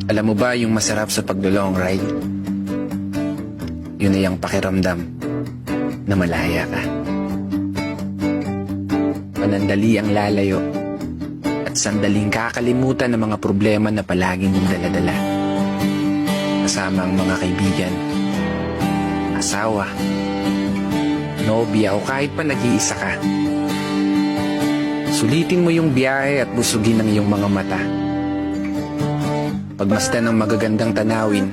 Alam mo ba yung masarap sa paglo-long ride? Yun ay ang pakiramdam na malaya ka. Panandali ang lalayo at sandaling kakalimutan ng mga problema na palaging mong daladala. Kasama ang mga kaibigan, asawa, nobya o kahit pa nag-iisa ka. Sulitin mo yung biyahe at busugin ang iyong mga mata. Pagmasdan ng magagandang tanawin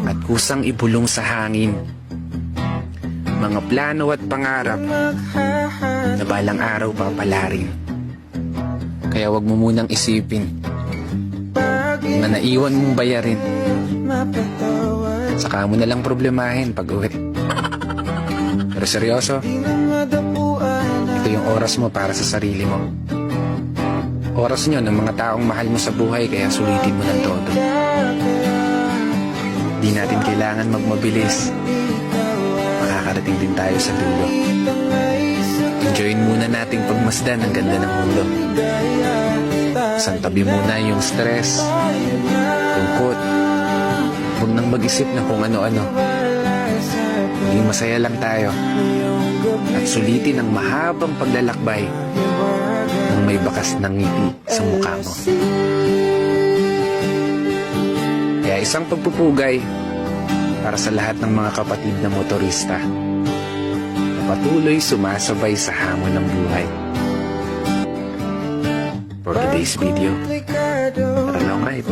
at kusang ibulong sa hangin mga plano at pangarap na balang araw papalarin. Kaya wag mo munang isipin na naiwan mong bayarin. Saka mo na lang problemahin pag uwi. Pero seryoso, ito yung oras mo para sa sarili mo. Oras nyo ng mga taong mahal mo sa buhay, kaya sulitin mo ng todo. Di natin kailangan magmabilis. Makakarating din tayo sa dulo. Enjoyin muna nating pagmasdan ang ganda ng mundo. Santabi muna yung stress, lungkot. Huwag nang mag-isip na kung ano-ano. Maging masaya lang tayo. At sulitin ang mahabang paglalakbay ng may bakas ng ngiti sa mukha mo. Kaya isang pagpupugay para sa lahat ng mga kapatid na motorista na patuloy sumasabay sa hamon ng buhay. For today's video, tara long ride.